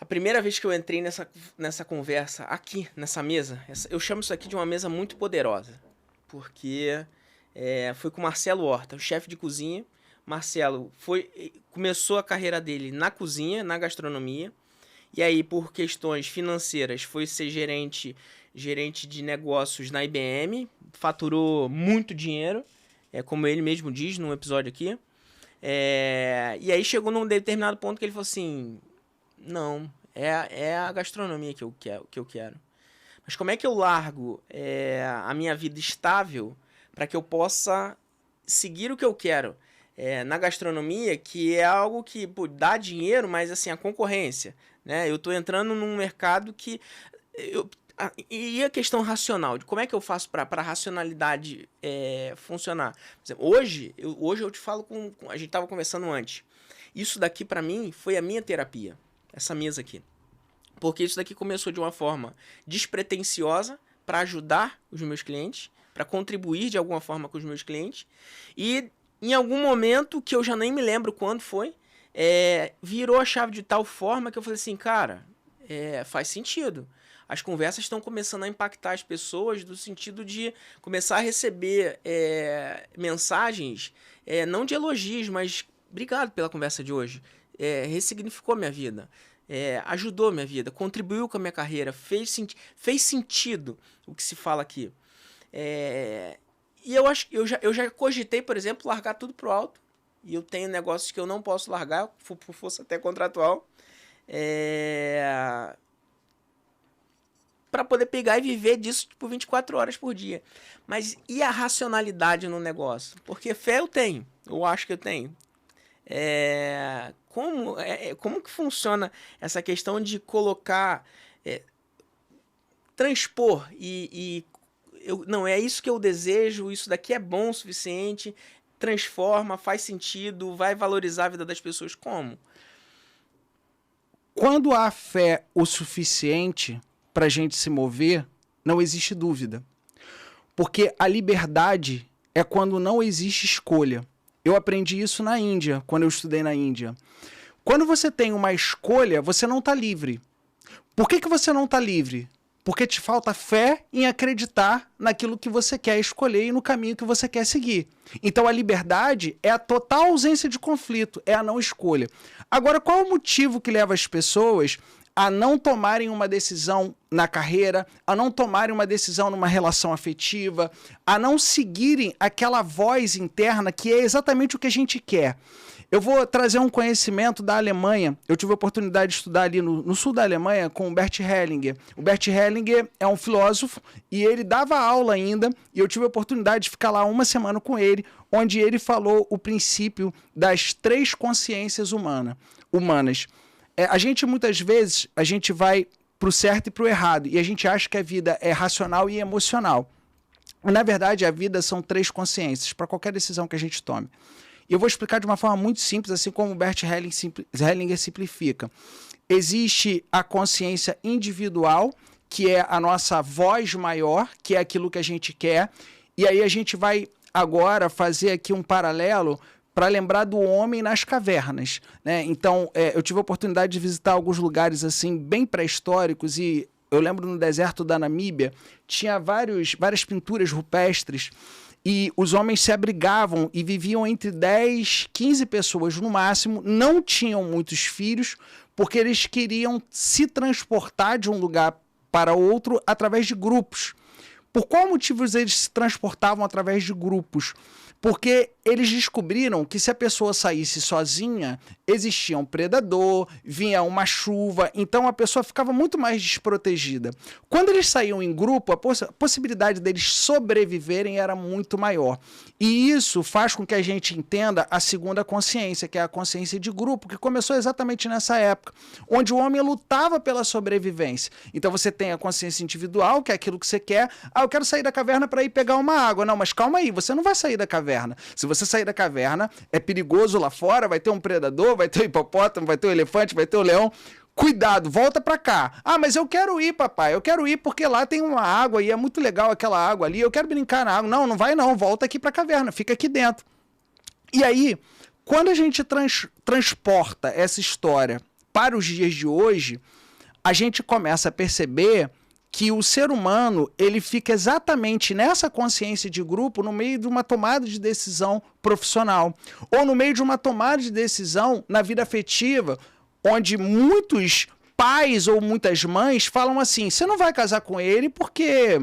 A primeira vez que eu entrei nessa conversa, aqui, nessa mesa, eu chamo isso aqui de uma mesa muito poderosa, porque foi com o Marcelo Horta, o chefe de cozinha. Marcelo começou a carreira dele na cozinha, na gastronomia, e aí, por questões financeiras, foi ser gerente de negócios na IBM, faturou muito dinheiro, como ele mesmo diz num episódio aqui. E aí chegou num determinado ponto que ele falou assim, não, é a gastronomia que eu quero. Mas como é que eu largo a minha vida estável para que eu possa seguir o que eu quero? Na gastronomia, que é algo que dá dinheiro, mas assim, a concorrência, né? Eu tô entrando num mercado que... E a questão racional, de como é que eu faço para a racionalidade funcionar? Por exemplo, hoje eu te falo a gente tava conversando antes. Isso daqui para mim foi a minha terapia, essa mesa aqui. Porque isso daqui começou de uma forma despretensiosa para ajudar os meus clientes, para contribuir de alguma forma com os meus clientes. E em algum momento, que eu já nem me lembro quando foi, virou a chave de tal forma que eu falei assim, cara, faz sentido. As conversas estão começando a impactar as pessoas no sentido de começar a receber mensagens, não de elogios, mas obrigado pela conversa de hoje. Ressignificou minha vida, ajudou minha vida, contribuiu com a minha carreira, fez sentido o que se fala aqui. E eu já cogitei, por exemplo, largar tudo pro alto. E eu tenho negócios que eu não posso largar, por força até contratual. Para poder pegar e viver disso por 24 horas por dia. Mas e a racionalidade no negócio? Porque fé eu tenho, eu acho que eu tenho. Como que funciona essa questão de colocar, transpor não, é isso que eu desejo, isso daqui é bom o suficiente, transforma, faz sentido, vai valorizar a vida das pessoas. Como? Quando há fé o suficiente para a gente se mover, não existe dúvida. Porque a liberdade é quando não existe escolha. Eu aprendi isso na Índia, quando eu estudei na Índia. Quando você tem uma escolha, você não está livre. Por que você não está livre? Porque te falta fé em acreditar naquilo que você quer escolher e no caminho que você quer seguir. Então a liberdade é a total ausência de conflito, é a não escolha. Agora, qual é o motivo que leva as pessoas a não tomarem uma decisão na carreira, a não tomarem uma decisão numa relação afetiva, a não seguirem aquela voz interna que é exatamente o que a gente quer? Eu vou trazer um conhecimento da Alemanha. Eu tive a oportunidade de estudar ali no sul da Alemanha com o Bert Hellinger. O Bert Hellinger é um filósofo e ele dava aula ainda, e eu tive a oportunidade de ficar lá uma semana com ele, onde ele falou o princípio das 3 consciências humanas. A gente, muitas vezes, a gente vai para o certo e para o errado, e a gente acha que a vida é racional e emocional. Na verdade, a vida são 3 consciências, para qualquer decisão que a gente tome. E eu vou explicar de uma forma muito simples, assim como o Bert Hellinger simplifica. Existe a consciência individual, que é a nossa voz maior, que é aquilo que a gente quer, e aí a gente vai agora fazer aqui um paralelo para lembrar do homem nas cavernas, né? Então, eu tive a oportunidade de visitar alguns lugares assim bem pré-históricos, e eu lembro no deserto da Namíbia, tinha várias pinturas rupestres, e os homens se abrigavam e viviam entre 10, 15 pessoas no máximo, não tinham muitos filhos, porque eles queriam se transportar de um lugar para outro através de grupos. Por qual motivo eles se transportavam através de grupos? Porque eles descobriram que se a pessoa saísse sozinha, existia um predador, vinha uma chuva, então a pessoa ficava muito mais desprotegida. Quando eles saíam em grupo, a possibilidade deles sobreviverem era muito maior. E isso faz com que a gente entenda a segunda consciência, que é a consciência de grupo, que começou exatamente nessa época, onde o homem lutava pela sobrevivência. Então você tem a consciência individual, que é aquilo que você quer. Eu quero sair da caverna para ir pegar uma água. Não, mas calma aí, você não vai sair da caverna. Se você sair da caverna, é perigoso lá fora, vai ter um predador, vai ter um hipopótamo, vai ter um elefante, vai ter um leão. Cuidado, volta pra cá. Mas eu quero ir, papai, eu quero ir porque lá tem uma água e é muito legal aquela água ali, eu quero brincar na água. Não, não vai não, volta aqui pra caverna, fica aqui dentro. E aí, quando a gente transporta essa história para os dias de hoje, a gente começa a perceber que o ser humano, ele fica exatamente nessa consciência de grupo no meio de uma tomada de decisão profissional, ou no meio de uma tomada de decisão na vida afetiva, onde muitos pais ou muitas mães falam assim, você não vai casar com ele porque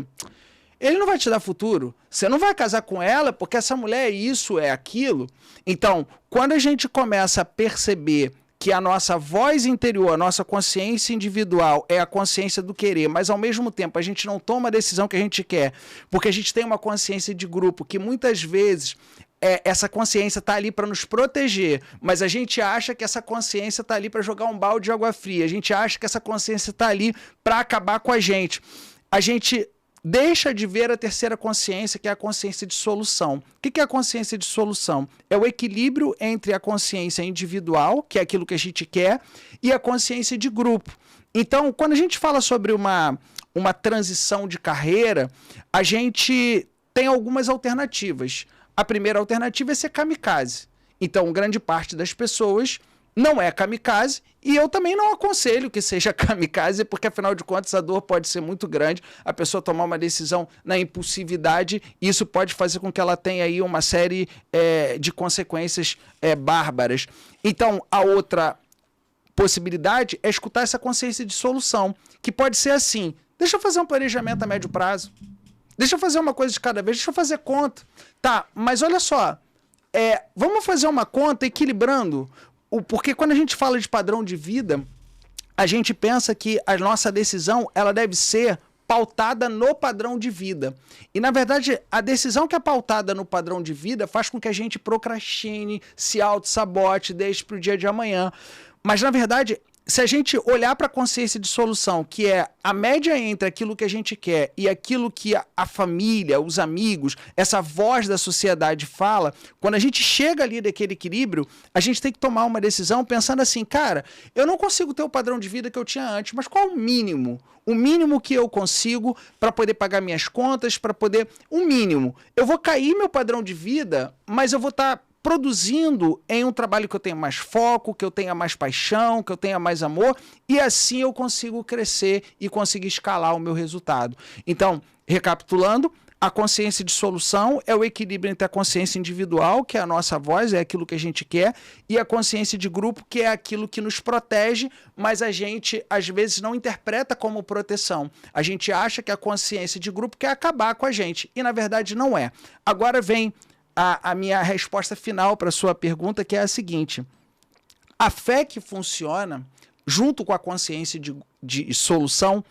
ele não vai te dar futuro, você não vai casar com ela porque essa mulher é isso, é aquilo. Então, quando a gente começa a perceber que a nossa voz interior, a nossa consciência individual é a consciência do querer, mas ao mesmo tempo a gente não toma a decisão que a gente quer, porque a gente tem uma consciência de grupo que muitas vezes essa consciência está ali para nos proteger, mas a gente acha que essa consciência está ali para jogar um balde de água fria, a gente acha que essa consciência está ali para acabar com a gente. A gente deixa de ver a terceira consciência, que é a consciência de solução. O que é a consciência de solução? É o equilíbrio entre a consciência individual, que é aquilo que a gente quer, e a consciência de grupo. Então, quando a gente fala sobre uma transição de carreira, a gente tem algumas alternativas. A primeira alternativa é ser kamikaze. Então, grande parte das pessoas não é kamikaze, e eu também não aconselho que seja kamikaze, porque afinal de contas a dor pode ser muito grande, a pessoa tomar uma decisão na impulsividade, e isso pode fazer com que ela tenha aí uma série de consequências bárbaras. Então, a outra possibilidade é escutar essa consciência de solução, que pode ser assim, deixa eu fazer um planejamento a médio prazo, deixa eu fazer uma coisa de cada vez, deixa eu fazer conta. Tá, mas olha só, vamos fazer uma conta equilibrando. Porque quando a gente fala de padrão de vida, a gente pensa que a nossa decisão ela deve ser pautada no padrão de vida. E, na verdade, a decisão que é pautada no padrão de vida faz com que a gente procrastine, se auto-sabote, deixe para o dia de amanhã. Mas, na verdade, se a gente olhar para a consciência de solução, que é a média entre aquilo que a gente quer e aquilo que a família, os amigos, essa voz da sociedade fala, quando a gente chega ali daquele equilíbrio, a gente tem que tomar uma decisão pensando assim, cara, eu não consigo ter o padrão de vida que eu tinha antes, mas qual o mínimo? O mínimo que eu consigo para poder pagar minhas contas, para poder... O mínimo. Eu vou cair meu padrão de vida, mas eu vou estar produzindo em um trabalho que eu tenha mais foco, que eu tenha mais paixão, que eu tenha mais amor, e assim eu consigo crescer e conseguir escalar o meu resultado. Então, recapitulando, a consciência de solução é o equilíbrio entre a consciência individual, que é a nossa voz, é aquilo que a gente quer, e a consciência de grupo, que é aquilo que nos protege, mas a gente, às vezes, não interpreta como proteção. A gente acha que a consciência de grupo quer acabar com a gente, e na verdade não é. Agora vem a minha resposta final para a sua pergunta, que é a seguinte. A fé que funciona, junto com a consciência de solução,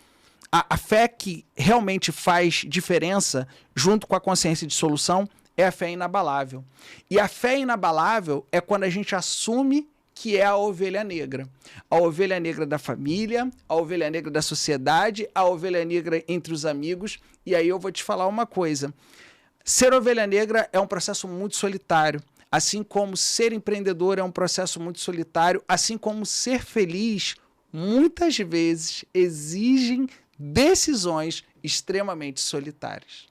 a fé que realmente faz diferença, junto com a consciência de solução, é a fé inabalável. E a fé inabalável é quando a gente assume que é a ovelha negra. A ovelha negra da família, a ovelha negra da sociedade, a ovelha negra entre os amigos. E aí eu vou te falar uma coisa. Ser ovelha negra é um processo muito solitário, assim como ser empreendedor é um processo muito solitário, assim como ser feliz, muitas vezes exigem decisões extremamente solitárias.